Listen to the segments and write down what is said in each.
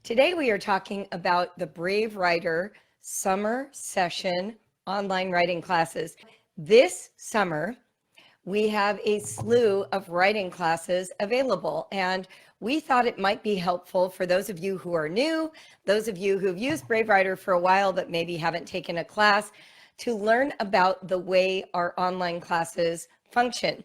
Today we are talking about the Brave Writer Summer Session online writing classes. This summer, we have a slew of writing classes available, and we thought it might be helpful for those of you who are new, those of you who've used Brave Writer for a while but maybe haven't taken a class, to learn about the way our online classes function.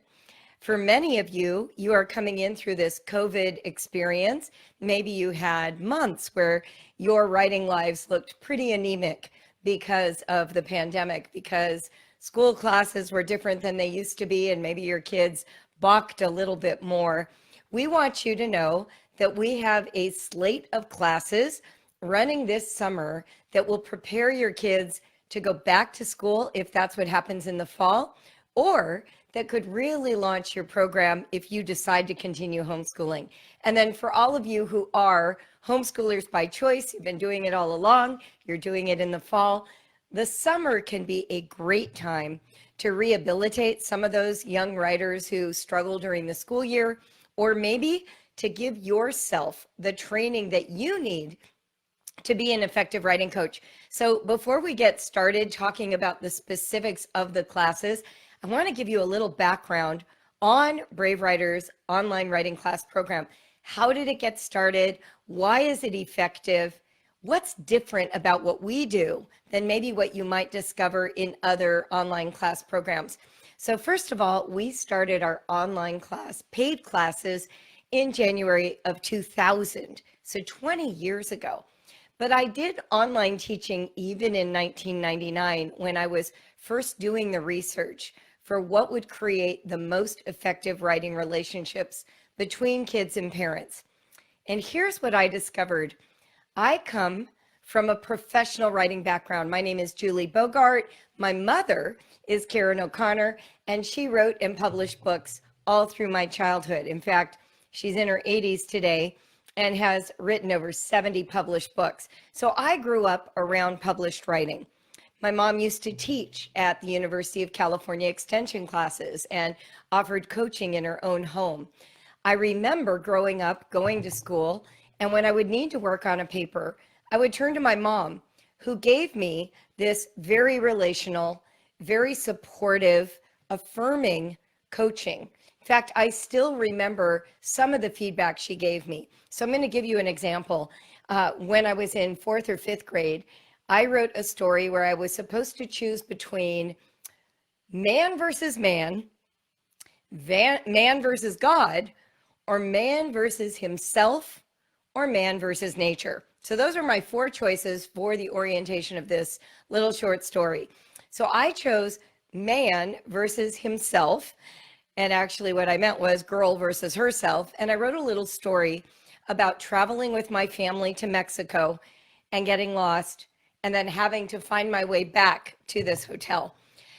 For many of you, you are coming in through this COVID experience. Maybe you had months where your writing lives looked pretty anemic because of the pandemic, because school classes were different than they used to be, and maybe your kids balked a little bit more. We want you to know that we have a slate of classes running this summer that will prepare your kids to go back to school if that's what happens in the fall, or that could really launch your program if you decide to continue homeschooling. And then for all of you who are homeschoolers by choice, you've been doing it all along, you're doing it in the fall, the summer can be a great time to rehabilitate some of those young writers who struggle during the school year, or maybe to give yourself the training that you need to be an effective writing coach. So before we get started talking about the specifics of the classes, I want to give you a little background on Brave Writer's online writing class program. How did it get started? Why is it effective? What's different about what we do than maybe what you might discover in other online class programs? So first of all, we started our online class, paid classes, in January of 2000, so 20 years ago. But I did online teaching even in 1999 when I was first doing the research for what would create the most effective writing relationships between kids and parents. And here's what I discovered. I come from a professional writing background. My name is Julie Bogart. My mother is Karen O'Connor, and she wrote and published books all through my childhood. In fact, she's in her 80s today and has written over 70 published books. So I grew up around published writing. My mom used to teach at the University of California extension classes and offered coaching in her own home. I remember growing up, going to school, and when I would need to work on a paper, I would turn to my mom, who gave me this very relational, very supportive, affirming coaching. In fact, I still remember some of the feedback she gave me. So I'm going to give you an example. When I was in 4th or 5th grade, I wrote a story where I was supposed to choose between man versus man, man versus God, or man versus himself, or man versus nature. So those are my 4 choices for the orientation of this little short story. So I chose man versus himself. And actually what I meant was girl versus herself. And I wrote a little story about traveling with my family to Mexico and getting lost, and then having to find my way back to this hotel.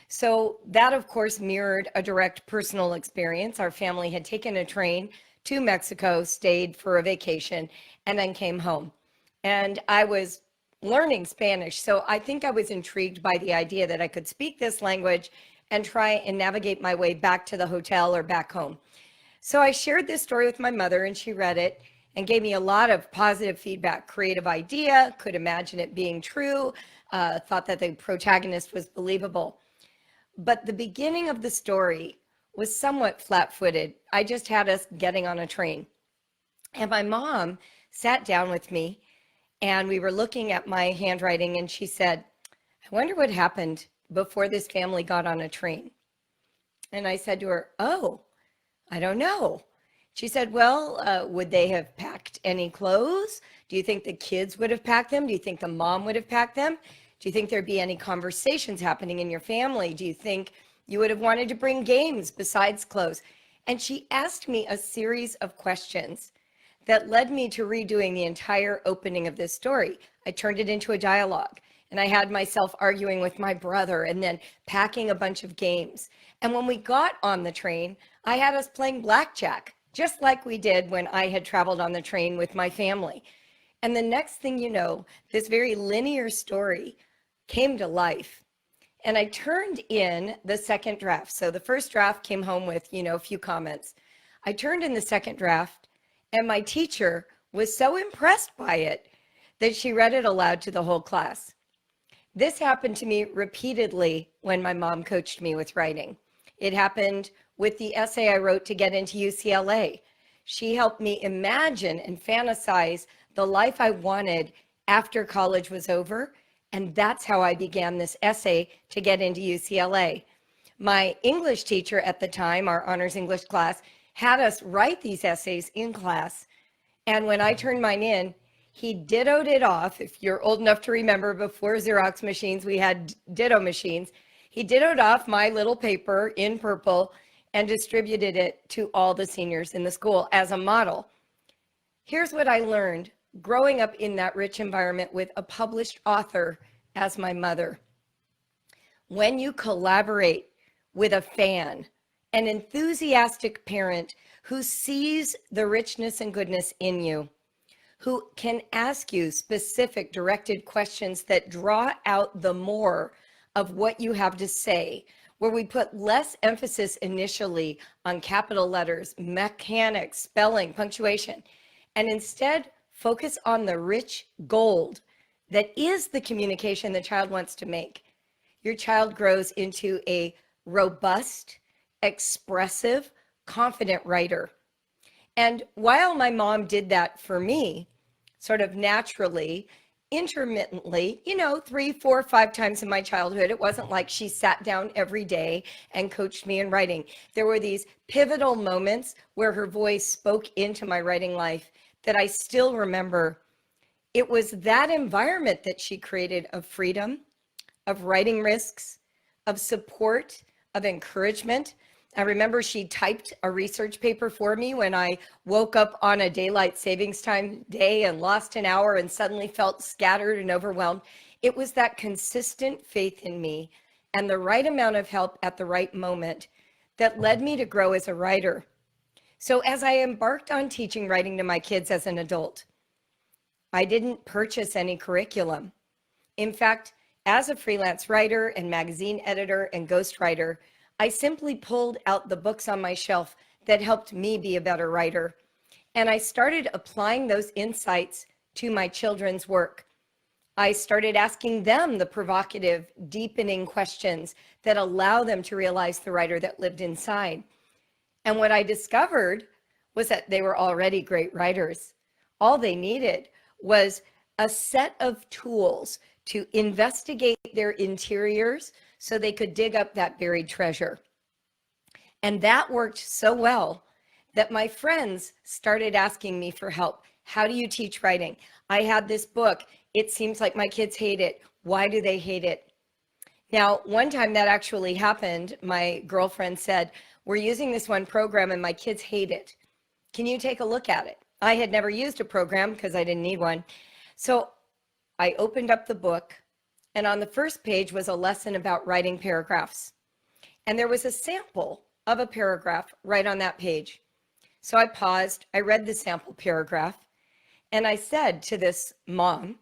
So that, of course, mirrored a direct personal experience. Our family had taken a train to Mexico, stayed for a vacation, and then came home. And I was learning Spanish, so I think I was intrigued by the idea that I could speak this language and try and navigate my way back to the hotel or back home. So I shared this story with my mother, and she read it and gave me a lot of positive feedback. Creative idea, could imagine it being true, thought that the protagonist was believable. But the beginning of the story was somewhat flat-footed. I just had us getting on a train. And my mom sat down with me, and we were looking at my handwriting, and she said, "I wonder what happened before this family got on a train." And I said to her, "Oh, I don't know." She said, "Well, would they have packed any clothes? Do you think the kids would have packed them? Do you think the mom would have packed them? Do you think there'd be any conversations happening in your family? Do you think you would have wanted to bring games besides clothes?" And she asked me a series of questions that led me to redoing the entire opening of this story. I turned it into a dialogue, and I had myself arguing with my brother and then packing a bunch of games. And when we got on the train, I had us playing blackjack, just like we did when I had traveled on the train with my family. And the next thing you know, this very linear story came to life. And I turned in the second draft. So the first draft came home with, a few comments. I turned in the second draft, and my teacher was so impressed by it that she read it aloud to the whole class. This happened to me repeatedly when my mom coached me with writing. It happened with the essay I wrote to get into UCLA. She helped me imagine and fantasize the life I wanted after college was over, and that's how I began this essay to get into UCLA. My English teacher at the time, our honors English class, had us write these essays in class, and when I turned mine in, he dittoed it off. If you're old enough to remember, before Xerox machines, we had ditto machines. He dittoed off my little paper in purple and distributed it to all the seniors in the school as a model. Here's what I learned growing up in that rich environment with a published author as my mother. When you collaborate with a fan, an enthusiastic parent who sees the richness and goodness in you, who can ask you specific directed questions that draw out the more of what you have to say, where we put less emphasis initially on capital letters, mechanics, spelling, punctuation, and instead focus on the rich gold that is the communication the child wants to make. Your child grows into a robust, expressive, confident writer. And while my mom did that for me, sort of naturally, intermittently, 3, 4, 5 times in my childhood, it wasn't like she sat down every day and coached me in writing. There were these pivotal moments where her voice spoke into my writing life that I still remember. It was that environment that she created of freedom, of writing risks, of support, of encouragement. I remember she typed a research paper for me when I woke up on a daylight savings time day and lost an hour and suddenly felt scattered and overwhelmed. It was that consistent faith in me and the right amount of help at the right moment that led me to grow as a writer. So as I embarked on teaching writing to my kids as an adult, I didn't purchase any curriculum. In fact, as a freelance writer and magazine editor and ghostwriter, I simply pulled out the books on my shelf that helped me be a better writer. And I started applying those insights to my children's work. I started asking them the provocative, deepening questions that allow them to realize the writer that lived inside. And what I discovered was that they were already great writers. All they needed was a set of tools to investigate their interiors so they could dig up that buried treasure. And that worked so well that my friends started asking me for help. How do you teach writing? I had this book. It seems like my kids hate it. Why do they hate it? Now, one time that actually happened, my girlfriend said, we're using this one program and my kids hate it. Can you take a look at it? I had never used a program because I didn't need one. So I opened up the book, and on the first page was a lesson about writing paragraphs. And there was a sample of a paragraph right on that page. So I paused, I read the sample paragraph, and I said to this mom,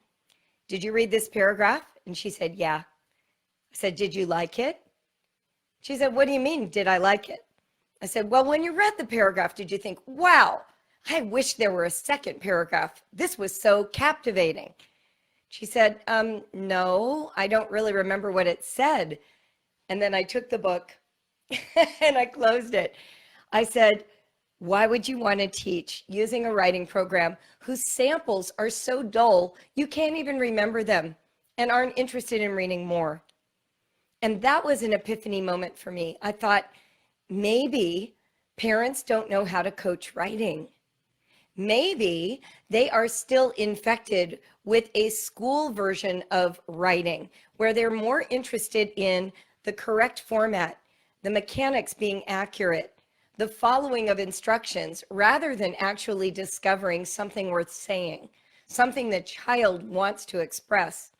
did you read this paragraph? And she said, yeah. I said, did you like it? She said, what do you mean, did I like it? I said, well, when you read the paragraph, did you think, wow, I wish there were a second paragraph. This was so captivating. She said, no, I don't really remember what it said. And then I took the book and I closed it. I said, why would you want to teach using a writing program whose samples are so dull you can't even remember them and aren't interested in reading more? And that was an epiphany moment for me. I thought, maybe parents don't know how to coach writing. Maybe they are still infected with a school version of writing where they're more interested in the correct format, the mechanics being accurate, the following of instructions, rather than actually discovering something worth saying, something the child wants to express.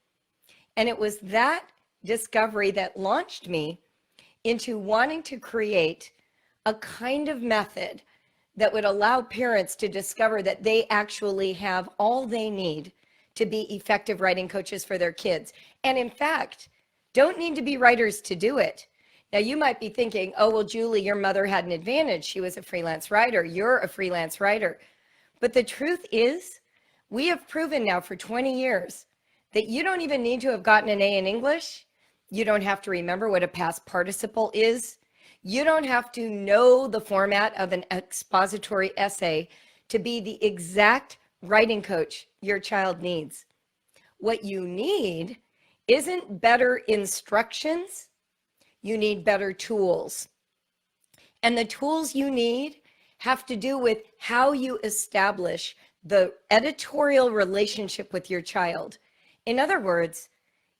And it was that discovery that launched me into wanting to create a kind of method that would allow parents to discover that they actually have all they need to be effective writing coaches for their kids. And in fact, don't need to be writers to do it. Now you might be thinking, oh, well, Julie, your mother had an advantage. She was a freelance writer. You're a freelance writer. But the truth is, We have proven now for 20 years that you don't even need to have gotten an A in English. You don't have to remember what a past participle is. You don't have to know the format of an expository essay to be the exact writing coach your child needs. What you need isn't better instructions. You need better tools. And the tools you need have to do with how you establish the editorial relationship with your child. In other words,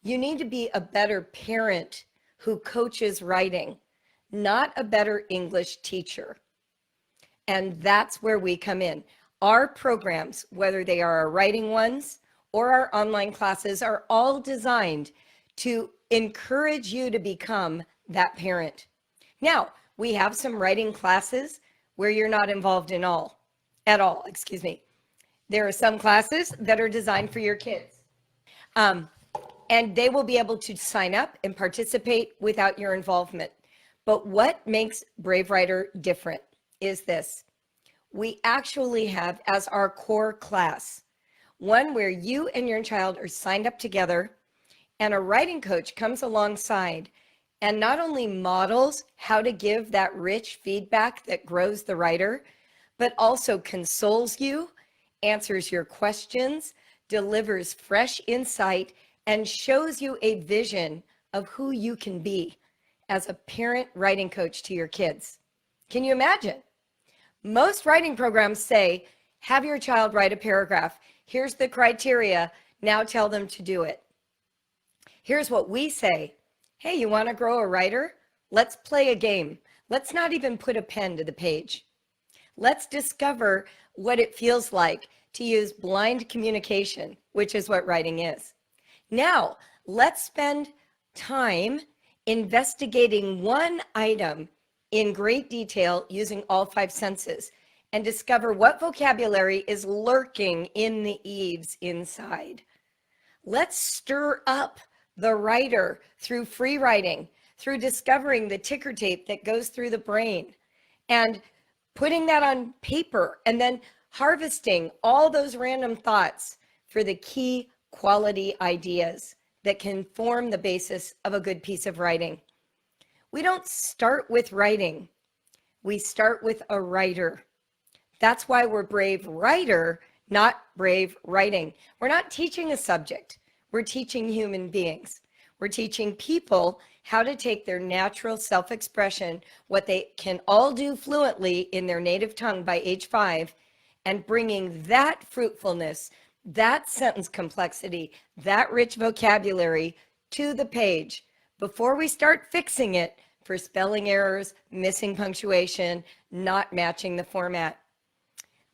you need to be a better parent who coaches writing, not a better English teacher. And that's where we come in. Our programs, whether they are our writing ones or our online classes, are all designed to encourage you to become that parent. Now, we have some writing classes where you're not involved at all. There are some classes that are designed for your kids. And they will be able to sign up and participate without your involvement. But what makes Brave Writer different is this. We actually have as our core class, one where you and your child are signed up together, and a writing coach comes alongside and not only models how to give that rich feedback that grows the writer, but also consoles you, answers your questions, delivers fresh insight, and shows you a vision of who you can be as a parent writing coach to your kids. Can you imagine? Most writing programs say, have your child write a paragraph. Here's the criteria. Now tell them to do it. Here's what we say. Hey, you want to grow a writer? Let's play a game. Let's not even put a pen to the page. Let's discover what it feels like to use blind communication, which is what writing is. Now, let's spend time investigating one item in great detail using all 5 senses and discover what vocabulary is lurking in the eaves inside. Let's stir up the writer through free writing, through discovering the ticker tape that goes through the brain and putting that on paper and then harvesting all those random thoughts for the key quality ideas that can form the basis of a good piece of writing. We don't start with writing. We start with a writer. That's why we're Brave Writer, not Brave Writing. We're not teaching a subject. We're teaching human beings. We're teaching people how to take their natural self-expression, what they can all do fluently in their native tongue by age 5, and bringing that fruitfulness, that sentence complexity, that rich vocabulary to the page before we start fixing it for spelling errors, missing punctuation, not matching the format.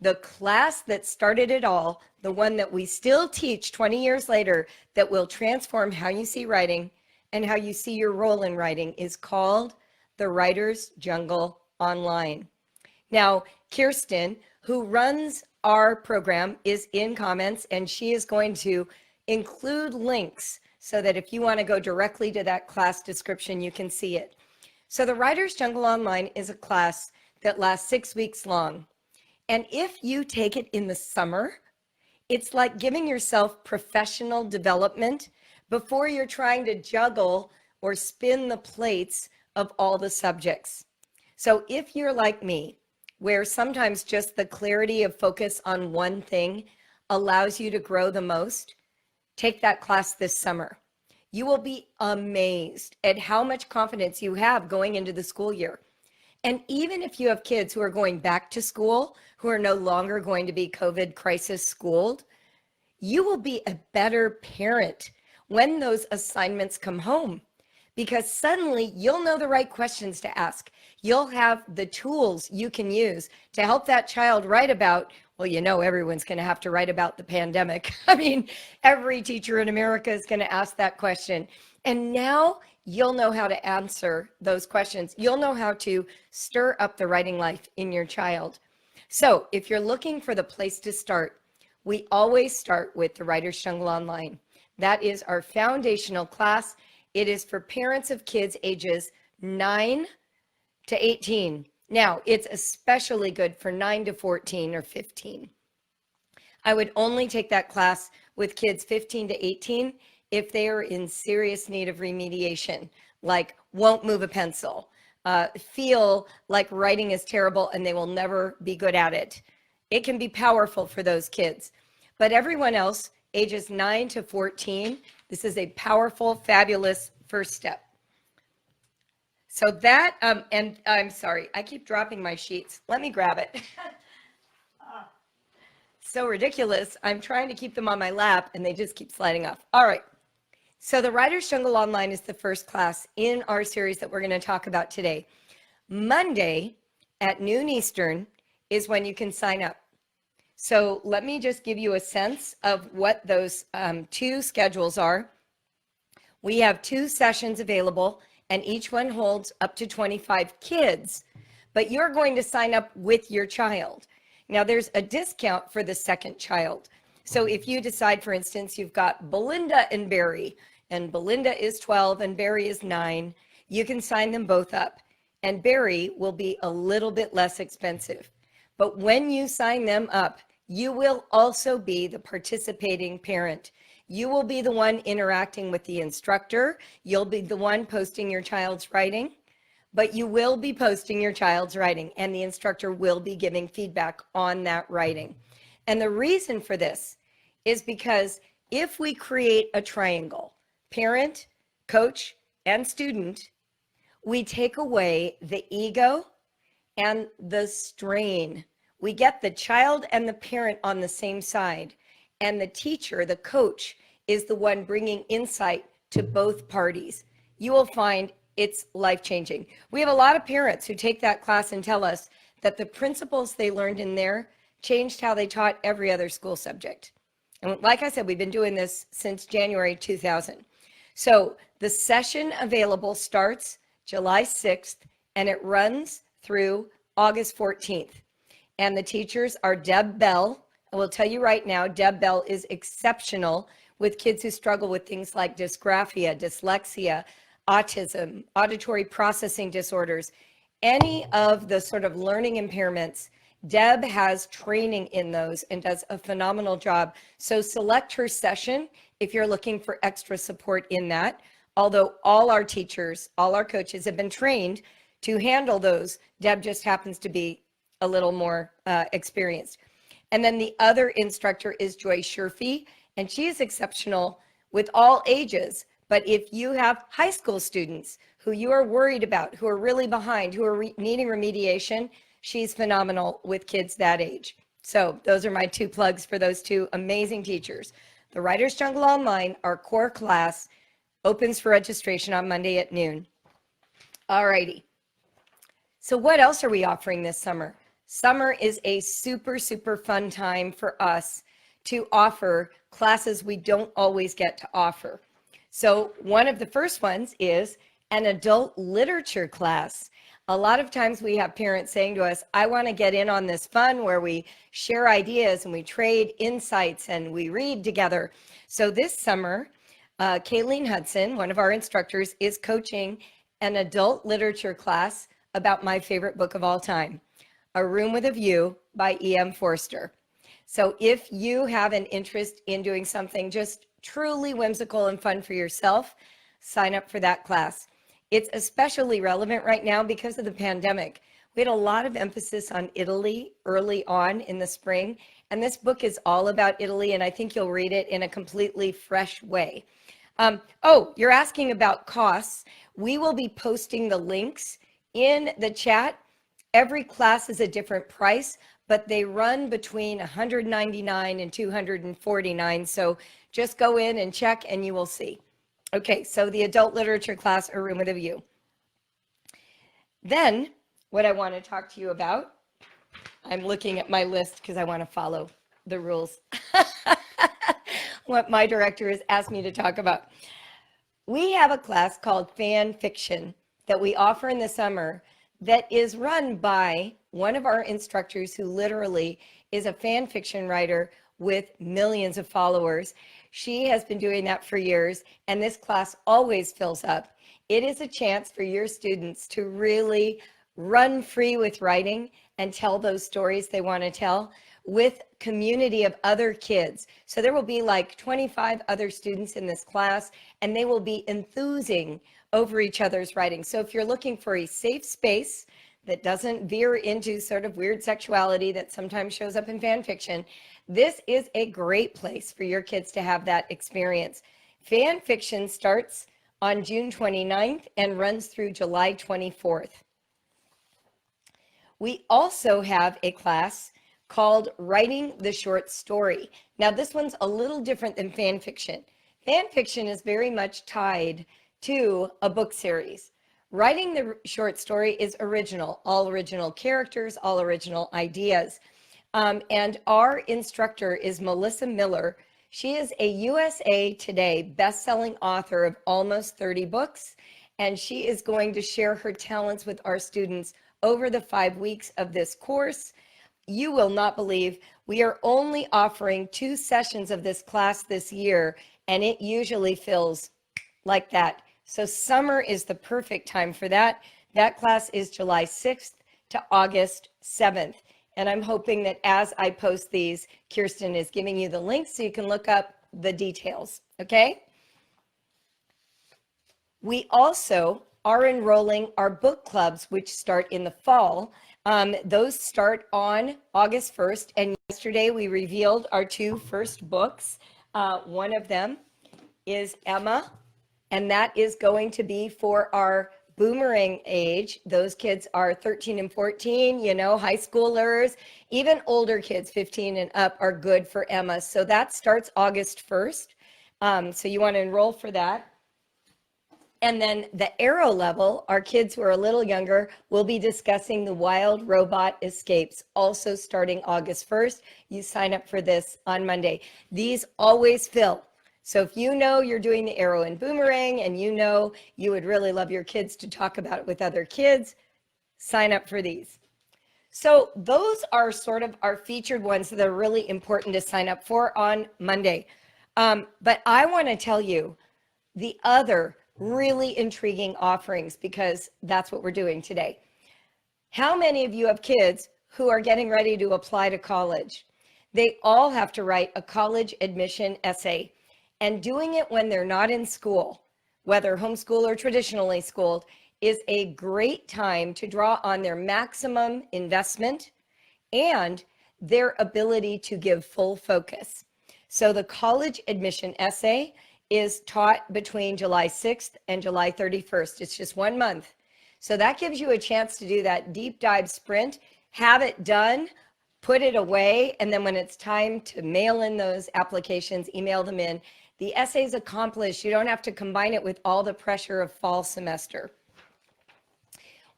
The class that started it all, the one that we still teach 20 years later, that will transform how you see writing and how you see your role in writing, is called the Writer's Jungle Online. Now, Kirsten, who runs our program, is in comments, and she is going to include links so that if you want to go directly to that class description, you can see it. So the Writer's Jungle Online is a class that lasts 6 weeks long. And if you take it in the summer, it's like giving yourself professional development before you're trying to juggle or spin the plates of all the subjects. So if you're like me, where sometimes just the clarity of focus on one thing allows you to grow the most, take that class this summer. You will be amazed at how much confidence you have going into the school year. And even if you have kids who are going back to school, who are no longer going to be COVID crisis schooled, you will be a better parent when those assignments come home, because suddenly you'll know the right questions to ask. You'll have the tools you can use to help that child write about, well, you know, everyone's going to have to write about the pandemic. I mean, every teacher in America is going to ask that question. And now you'll know how to answer those questions. You'll know how to stir up the writing life in your child. So if you're looking for the place to start, we always start with the Writer's Jungle Online. That is our foundational class. It is for parents of kids ages 9 to 18. Now, it's especially good for 9 to 14 or 15. I would only take that class with kids 15 to 18 if they are in serious need of remediation, like won't move a pencil, feel like writing is terrible and they will never be good at it. It can be powerful for those kids. But everyone else, ages 9 to 14, this is a powerful, fabulous first step. So that, and I'm sorry, I keep dropping my sheets. Let me grab it. So ridiculous. I'm trying to keep them on my lap and they just keep sliding off. All right. So the Writer's Jungle Online is the first class in our series that we're going to talk about today. Monday at noon Eastern is when you can sign up. So let me just give you a sense of what those two schedules are. We have 2 sessions available and each one holds up to 25 kids, but you're going to sign up with your child. Now there's a discount for the second child. So if you decide, for instance, you've got Belinda and Barry, and Belinda is 12 and Barry is 9, you can sign them both up. And Barry will be a little bit less expensive. But when you sign them up, you will also be the participating parent. You will be the one interacting with the instructor. You'll be the one posting your child's writing, but you will be posting your child's writing and the instructor will be giving feedback on that writing. And the reason for this is because if we create a triangle, parent, coach, and student, we take away the ego and the strain. We get the child and the parent on the same side, and the teacher, the coach, is the one bringing insight to both parties. You will find it's life-changing. We have a lot of parents who take that class and tell us that the principles they learned in there changed how they taught every other school subject. And like I said, we've been doing this since January 2000. So the session available starts July 6th and it runs through August 14th. And the teachers are Deb Bell. I will tell you right now, Deb Bell is exceptional with kids who struggle with things like dysgraphia, dyslexia, autism, auditory processing disorders, any of the sort of learning impairments. Deb has training in those and does a phenomenal job. So select her session if you're looking for extra support in that. Although all our teachers, all our coaches have been trained to handle those, Deb just happens to be a little more experienced. And then the other instructor is Joy Sherfy, and she is exceptional with all ages. But if you have high school students who you are worried about, who are really behind, who are needing remediation, she's phenomenal with kids that age. So those are my 2 plugs for those 2 amazing teachers. The Writer's Jungle Online, our core class, opens for registration on Monday at noon. All righty. So what else are we offering this summer? Summer is a super, super fun time for us to offer classes we don't always get to offer. So one of the first ones is an adult literature class. A lot of times we have parents saying to us, I want to get in on this fun where we share ideas and we trade insights and we read together. So this summer, Kayleen Hudson, one of our instructors, is coaching an adult literature class about my favorite book of all time, A Room with a View by E.M. Forster. So if you have an interest in doing something just truly whimsical and fun for yourself, sign up for that class. It's especially relevant right now because of the pandemic. We had a lot of emphasis on Italy early on in the spring, and this book is all about Italy, and I think you'll read it in a completely fresh way. You're asking about costs. We will be posting the links in the chat. Every class is a different price, but they run between $199 and $249. So just go in and check and you will see. Okay, so the adult literature class, A Room with a View. Then what I want to talk to you about, I'm looking at my list because I want to follow the rules. What my director has asked me to talk about. We have a class called Fan Fiction that we offer in the summer that is run by one of our instructors who literally is a fan fiction writer with millions of followers. She has been doing that for years, and this class always fills up. It is a chance for your students to really run free with writing and tell those stories they want to tell. with community of other kids. So there will be like 25 other students in this class, and they will be enthusing over each other's writing. So if you're looking for a safe space that doesn't veer into sort of weird sexuality that sometimes shows up in fan fiction, this is a great place for your kids to have that experience. Fan fiction starts on June 29th and runs through July 24th. We also have a class called Writing the Short Story. Now, this one's a little different than fan fiction. Fan fiction is very much tied to a book series. Writing the short story is original, all original characters, all original ideas. And our instructor is Melissa Miller. She is a USA Today best-selling author of almost 30 books, and she is going to share her talents with our students over the 5 weeks of this course. You will not believe we are only offering 2 sessions of this class this year, and it usually fills like that. So summer is the perfect time for that. That class is July 6th to August 7th. And I'm hoping that as I post these, Kirsten is giving you the links so you can look up the details, okay? We also are enrolling our book clubs, which start in the fall. Those start on August 1st, and yesterday we revealed our 2 first books. One of them is Emma, and that is going to be for our boomerang age. Those kids are 13 and 14, you know, high schoolers. Even older kids, 15 and up, are good for Emma. So that starts August 1st. So you want to enroll for that. And then the Arrow level, our kids who are a little younger, will be discussing the Wild Robot Escapes, also starting August 1st. You sign up for this on Monday. These always fill. So if you know you're doing the Arrow and Boomerang and you know you would really love your kids to talk about it with other kids, sign up for these. So those are sort of our featured ones that are really important to sign up for on Monday. But I want to tell you the other really intriguing offerings, because that's what we're doing today. How many of you have kids who are getting ready to apply to college? They all have to write a college admission essay. And doing it when they're not in school, whether homeschool or traditionally schooled, is a great time to draw on their maximum investment and their ability to give full focus. So the college admission essay is taught between July 6th and July 31st. It's just 1 month. So that gives you a chance to do that deep dive sprint, have it done, put it away, and then when it's time to mail in those applications, email them in. The essay's accomplished. You don't have to combine it with all the pressure of fall semester.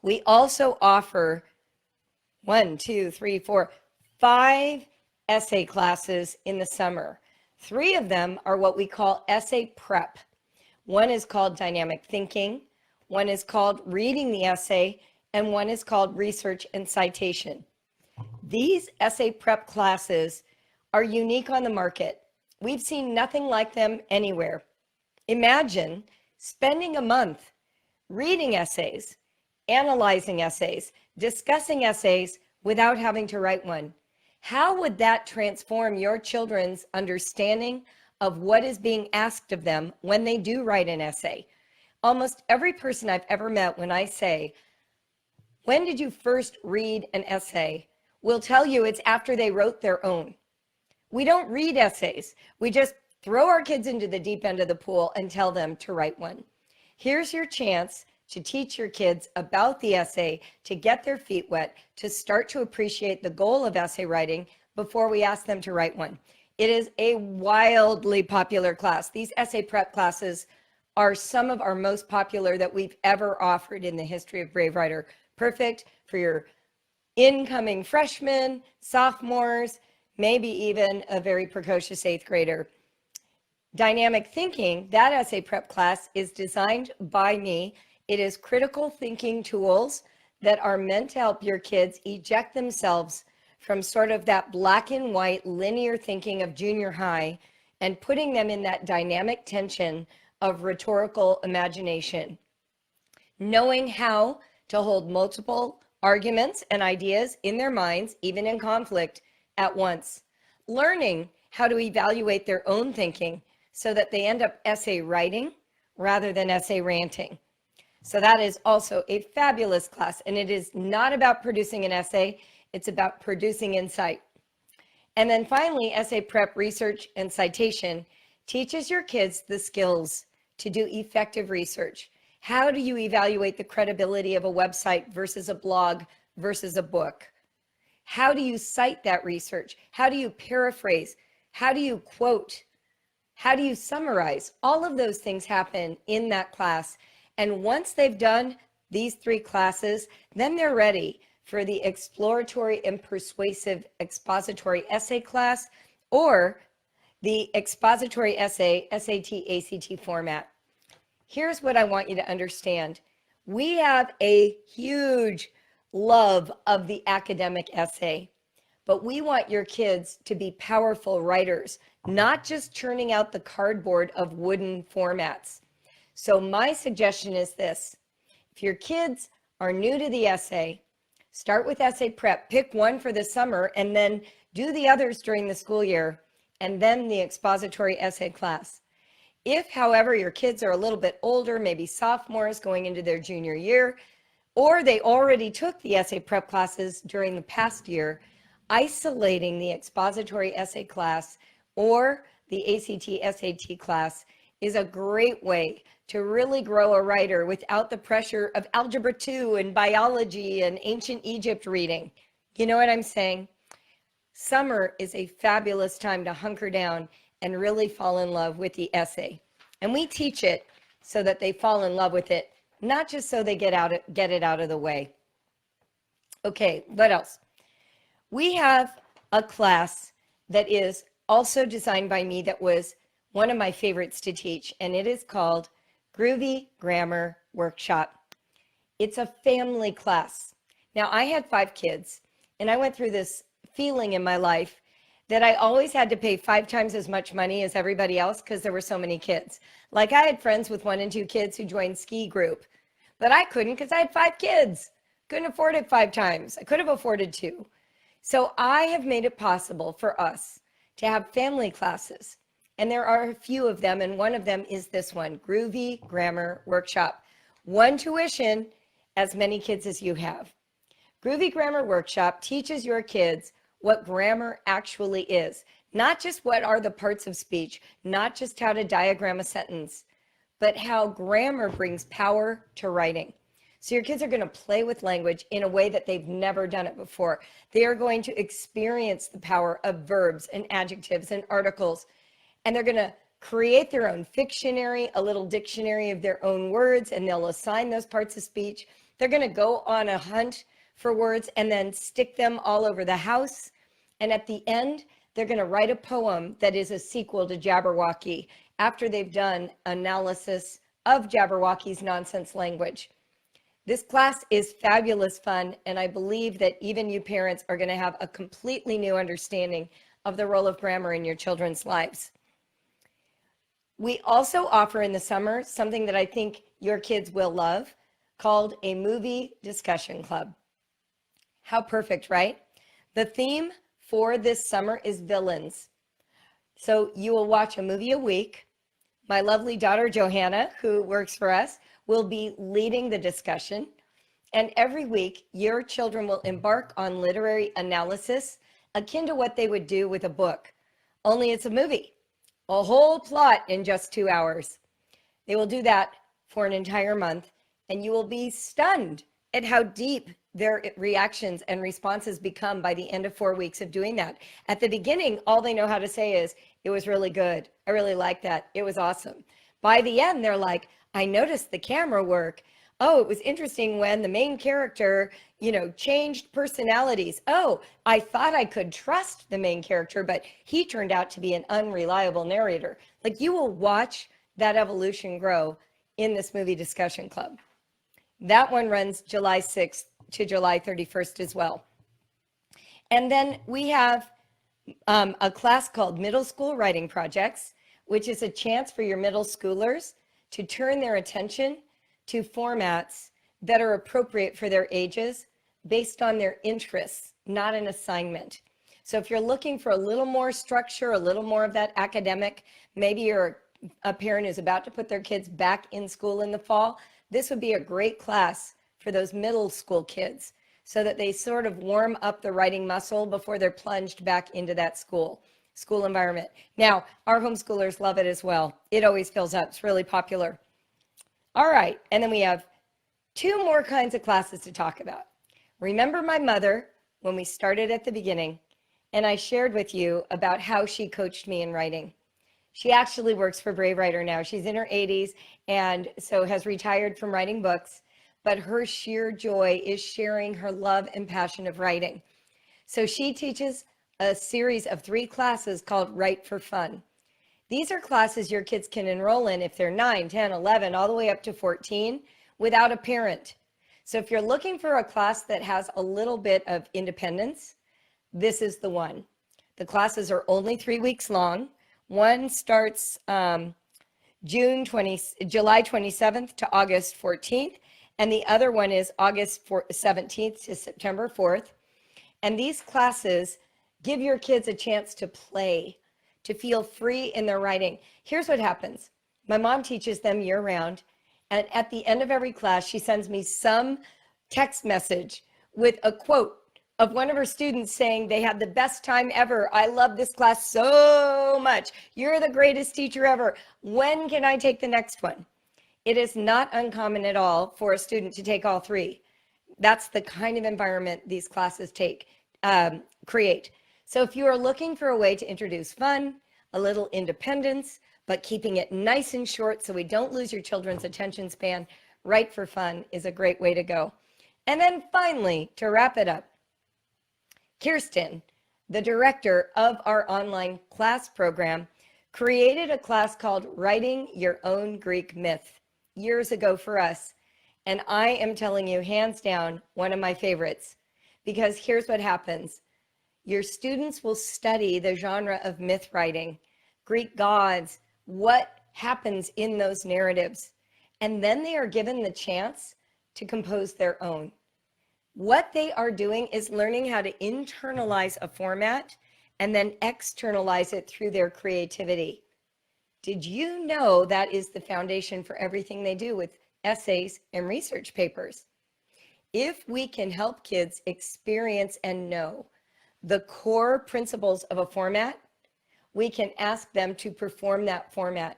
We also offer 5 essay classes in the summer. 3 of them are what we call essay prep. One is called dynamic thinking, one is called reading the essay, and one is called research and citation. These essay prep classes are unique on the market. We've seen nothing like them anywhere. Imagine spending a month reading essays, analyzing essays, discussing essays without having to write one. How would that transform your children's understanding of what is being asked of them when they do write an essay? Almost every person I've ever met, when I say, "When did you first read an essay?" will tell you it's after they wrote their own. We don't read essays. We just throw our kids into the deep end of the pool and tell them to write one. Here's your chance to teach your kids about the essay, to get their feet wet, to start to appreciate the goal of essay writing before we ask them to write one. It is a wildly popular class. These essay prep classes are some of our most popular that we've ever offered in the history of Brave Writer. Perfect for your incoming freshmen, sophomores, maybe even a very precocious 8th grader. Dynamic thinking, that essay prep class is designed by me. It is critical thinking tools that are meant to help your kids eject themselves from sort of that black and white linear thinking of junior high and putting them in that dynamic tension of rhetorical imagination. Knowing how to hold multiple arguments and ideas in their minds, even in conflict, at once, learning how to evaluate their own thinking so that they end up essay writing rather than essay ranting. So that is also a fabulous class, and it is not about producing an essay, it's about producing insight. And then finally, essay prep, research, and citation teaches your kids the skills to do effective research. How do you evaluate the credibility of a website versus a blog versus a book? How do you cite that research? How do you paraphrase? How do you quote? How do you summarize? All of those things happen in that class. And once they've done these 3 classes, then they're ready for the exploratory and persuasive expository essay class or the expository essay SAT ACT format. Here's what I want you to understand. We have a huge love of the academic essay, but we want your kids to be powerful writers, not just churning out the cardboard of wooden formats. So my suggestion is this: if your kids are new to the essay, start with essay prep, pick one for the summer, and then do the others during the school year, and then the expository essay class. If, however, your kids are a little bit older, maybe sophomores going into their junior year, or they already took the essay prep classes during the past year, isolating the expository essay class or the ACT SAT class is a great way to really grow a writer without the pressure of Algebra 2 and biology and ancient Egypt reading. You know what I'm saying? Summer is a fabulous time to hunker down and really fall in love with the essay. And we teach it so that they fall in love with it, not just so they get it out of the way. Okay, what else? We have a class that is also designed by me that was one of my favorites to teach, and it is called Groovy Grammar Workshop. It's a family class. Now, I had 5 kids, and I went through this feeling in my life that I always had to pay 5 times as much money as everybody else because there were so many kids. Like, I had friends with 1 and 2 kids who joined ski group, but I couldn't because I had 5 kids. Couldn't afford it 5 times. I could have afforded 2. So I have made it possible for us to have family classes. And there are a few of them, and one of them is this one, Groovy Grammar Workshop. 1 tuition, as many kids as you have. Groovy Grammar Workshop teaches your kids what grammar actually is. Not just what are the parts of speech, not just how to diagram a sentence, but how grammar brings power to writing. So your kids are going to play with language in a way that they've never done it before. They are going to experience the power of verbs and adjectives and articles, and they're going to create their own fictionary, a little dictionary of their own words, and they'll assign those parts of speech. They're going to go on a hunt for words and then stick them all over the house. And at the end, they're going to write a poem that is a sequel to Jabberwocky after they've done analysis of Jabberwocky's nonsense language. This class is fabulous fun, and I believe that even you parents are going to have a completely new understanding of the role of grammar in your children's lives. We also offer in the summer something that I think your kids will love, called a movie discussion club. How perfect, right? The theme for this summer is villains. So you will watch a movie a week. My lovely daughter, Johanna, who works for us, will be leading the discussion. And every week, your children will embark on literary analysis akin to what they would do with a book. Only it's a movie, a whole plot in just 2 hours. They will do that for an entire month, and you will be stunned at how deep their reactions and responses become by the end of 4 weeks of doing that. At the beginning, all they know how to say is, "It was really good. I really liked that. It was awesome." By the end, they're like, "I noticed the camera work. Oh, it was interesting when the main character, changed personalities. Oh, I thought I could trust the main character, but he turned out to be an unreliable narrator." Like, you will watch that evolution grow in this movie discussion club. That one runs July 6th to July 31st as well. And then we have a class called Middle School Writing Projects, which is a chance for your middle schoolers to turn their attention to formats that are appropriate for their ages based on their interests, not an assignment. So if you're looking for a little more structure, a little more of that academic, maybe you're a parent who's about to put their kids back in school in the fall, this would be a great class for those middle school kids so that they sort of warm up the writing muscle before they're plunged back into that school environment. Now, our homeschoolers love it as well. It always fills up. It's really popular. All right, and then we have two more kinds of classes to talk about. Remember my mother when we started at the beginning, and I shared with you about how she coached me in writing. She actually works for Brave Writer now. She's in her 80s and so has retired from writing books, but her sheer joy is sharing her love and passion of writing. So she teaches a series of 3 classes called Write for Fun. These are classes your kids can enroll in if they're 9, 10, 11, all the way up to 14 without a parent. So if you're looking for a class that has a little bit of independence, this is the one. The classes are only 3 weeks long. One starts July 27th to August 14th, and the other one is August 17th to September 4th. And these classes give your kids a chance to play, to feel free in their writing. Here's what happens. My mom teaches them year round, and at the end of every class, she sends me some text message with a quote of one of her students saying they had the best time ever. I love this class so much. You're the greatest teacher ever. When can I take the next one? It is not uncommon at all for a student to take all 3. That's the kind of environment these classes create. So if you are looking for a way to introduce fun, a little independence, but keeping it nice and short so we don't lose your children's attention span, Write for Fun is a great way to go. And then finally, to wrap it up, Kirsten, the director of our online class program, created a class called Writing Your Own Greek Myth years ago for us. And I am telling you, hands down, one of my favorites, because here's what happens. Your students will study the genre of myth writing, Greek gods, what happens in those narratives, and then they are given the chance to compose their own. What they are doing is learning how to internalize a format and then externalize it through their creativity. Did you know that is the foundation for everything they do with essays and research papers? If we can help kids experience and know the core principles of a format, we can ask them to perform that format.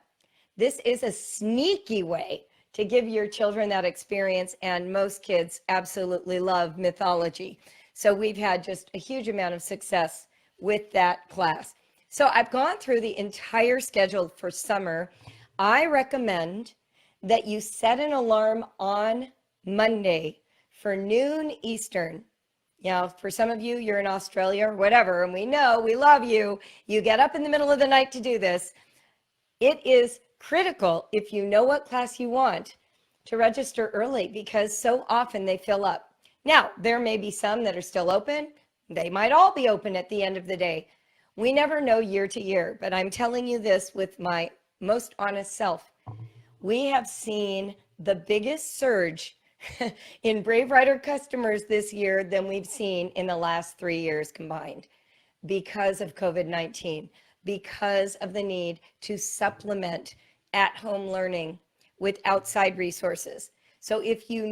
This is a sneaky way to give your children that experience, and most kids absolutely love mythology. So we've had just a huge amount of success with that class. So I've gone through the entire schedule for summer. I recommend that you set an alarm on Monday for noon Eastern. Now, for some of you, you're in Australia or whatever, and we know, we love you. You get up in the middle of the night to do this. It is critical, if you know what class you want, to register early because so often they fill up. Now, there may be some that are still open. They might all be open at the end of the day. We never know year to year, but I'm telling you this with my most honest self. We have seen the biggest surge in Brave Writer customers this year than we've seen in the last 3 years combined because of COVID-19, because of the need to supplement at-home learning with outside resources. So if you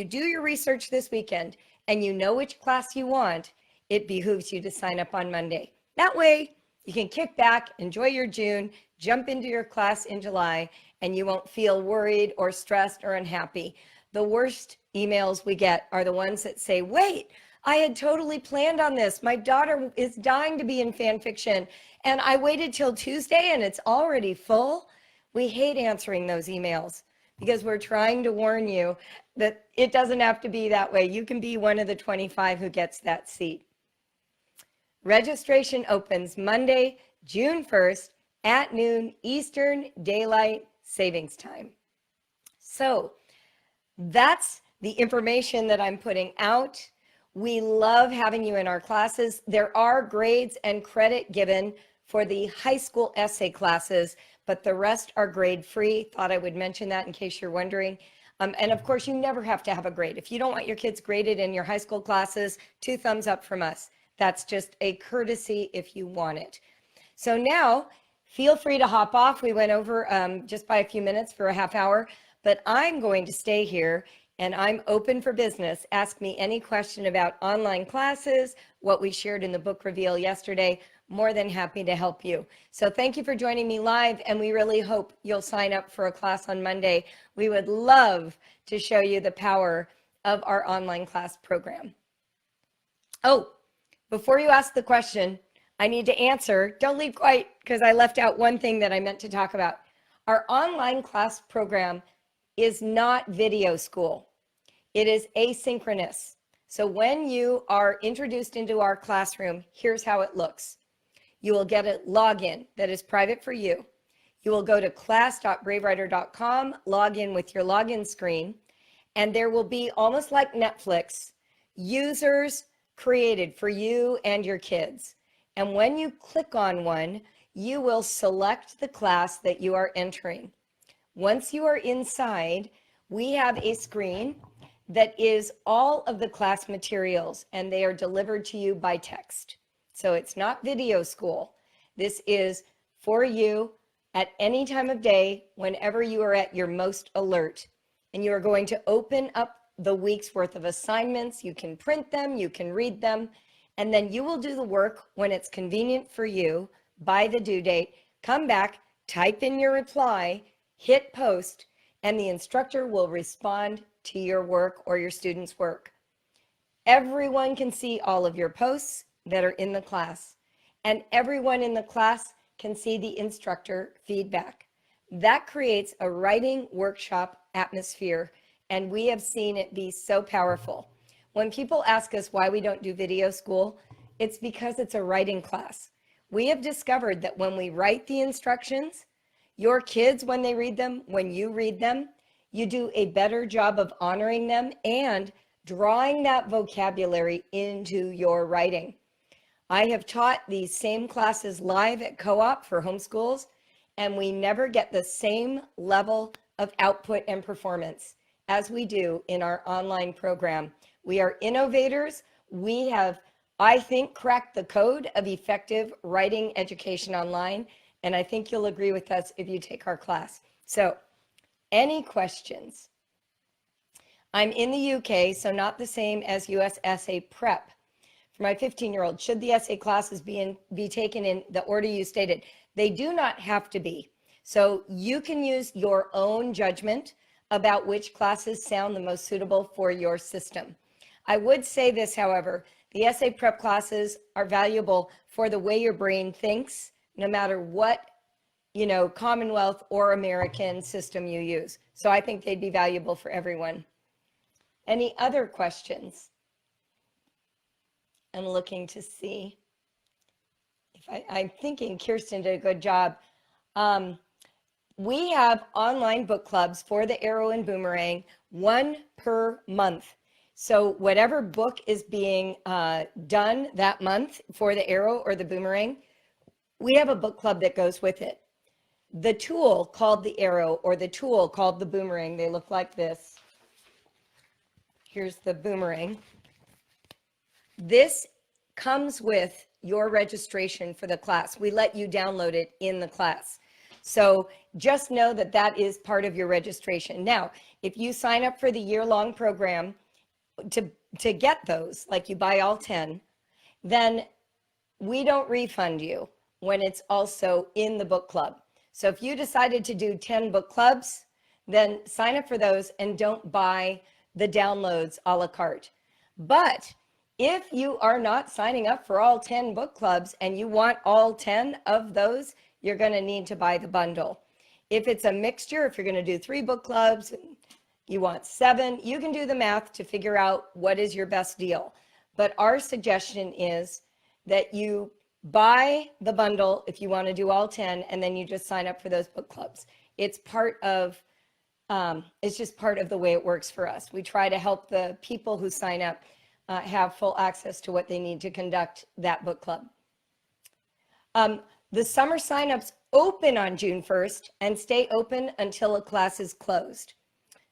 do your research this weekend and you know which class you want, it behooves you to sign up on Monday. That way you can kick back, enjoy your June, jump into your class in July, and you won't feel worried or stressed or unhappy. The worst emails we get are the ones that say, wait, I had totally planned on this. My daughter is dying to be in fan fiction, and I waited till Tuesday and it's already full. We hate answering those emails because we're trying to warn you that it doesn't have to be that way. You can be one of the 25 who gets that seat. Registration opens Monday, June 1st at noon Eastern Daylight Savings Time. So that's the information that I'm putting out. We love having you in our classes. There are grades and credit given for the high school essay classes, but the rest are grade free. Thought I would mention that in case you're wondering. And of course, you never have to have a grade. If you don't want your kids graded in your high school classes, 2 thumbs up from us. That's just a courtesy if you want it. So now feel free to hop off. We went over just by a few minutes for a half hour, but I'm going to stay here and I'm open for business. Ask me any question about online classes, what we shared in the book reveal yesterday. More than happy to help you. So thank you for joining me live, and we really hope you'll sign up for a class on Monday. We would love to show you the power of our online class program. Oh, before you ask the question, I need to answer. Don't leave quite, because I left out one thing that I meant to talk about. Our online class program is not video school. It is asynchronous. So when you are introduced into our classroom, here's how it looks. You will get a login that is private for you. You will go to class.bravewriter.com, log in with your login screen, and there will be, almost like Netflix, users created for you and your kids. And when you click on one, you will select the class that you are entering. Once you are inside, we have a screen that is all of the class materials, and they are delivered to you by text. So it's not video school. This is for you at any time of day, whenever you are at your most alert. And you are going to open up the week's worth of assignments. You can print them, you can read them, and then you will do the work when it's convenient for you by the due date. Come back, type in your reply, hit post, and the instructor will respond to your work or your student's work. Everyone can see all of your posts that are in the class, and everyone in the class can see the instructor feedback. That creates a writing workshop atmosphere, and we have seen it be so powerful. When people ask us why we don't do video school, it's because it's a writing class. We have discovered that when we write the instructions, your kids, when they read them, when you read them, you do a better job of honoring them and drawing that vocabulary into your writing. I have taught these same classes live at co-op for homeschools, and we never get the same level of output and performance as we do in our online program. We are innovators. We have, I think, cracked the code of effective writing education online, and I think you'll agree with us if you take our class. So, any questions? I'm in the UK, so not the same as US essay prep. For my 15-year-old, should the essay classes be taken in the order you stated? They do not have to be. So you can use your own judgment about which classes sound the most suitable for your system. I would say this, however, the essay prep classes are valuable for the way your brain thinks, no matter what, Commonwealth or American system you use. So I think they'd be valuable for everyone. Any other questions? I'm looking to see if I'm thinking Kirsten did a good job. We have online book clubs for the Arrow and Boomerang, one per month. So whatever book is being done that month for the Arrow or the Boomerang, we have a book club that goes with it. The tool called the Arrow or the tool called the Boomerang, they look like this. Here's the Boomerang. This comes with your registration for the class. We let you download it in the class. So just know that that is part of your registration. Now, if you sign up for the year-long program to get those, like you buy all 10, then we don't refund you when it's also in the book club. So if you decided to do 10 book clubs, then sign up for those and don't buy the downloads a la carte. But if you are not signing up for all 10 book clubs and you want all 10 of those, you're going to need to buy the bundle. If it's a mixture, if you're going to do 3 book clubs, you want 7, you can do the math to figure out what is your best deal. But our suggestion is that you buy the bundle if you want to do all 10, and then you just sign up for those book clubs. It's just part of the way it works for us. We try to help the people who sign up have full access to what they need to conduct that book club. The summer signups open on June 1st and stay open until a class is closed.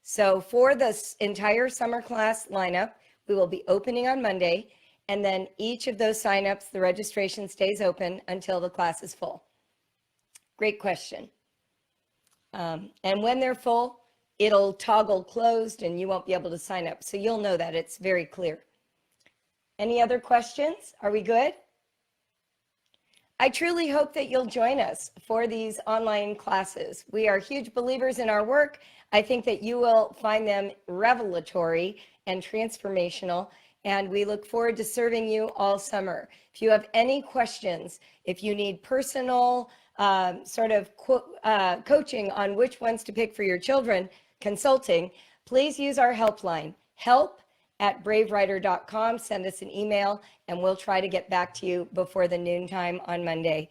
So for this entire summer class lineup, we will be opening on Monday, And then each of those signups, the registration stays open until the class is full. Great question. And when they're full, it'll toggle closed and you won't be able to sign up. So you'll know that. It's very clear. Any other questions? Are we good? I truly hope that you'll join us for these online classes. We are huge believers in our work. I think that you will find them revelatory and transformational, and we look forward to serving you all summer. If you have any questions, if you need personal coaching on which ones to pick for your children, consulting, please use our helpline, help@bravewriter.com. Send us an email and we'll try to get back to you before the noontime on Monday.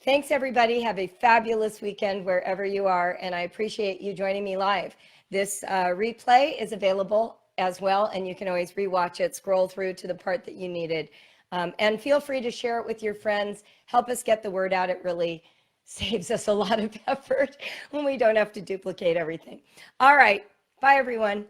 Thanks, everybody. Have a fabulous weekend wherever you are, and I appreciate you joining me live. This replay is available as well, and you can always rewatch it, scroll through to the part that you needed. And feel free to share it with your friends. Help us get the word out. It really saves us a lot of effort when we don't have to duplicate everything. All right. Bye, everyone.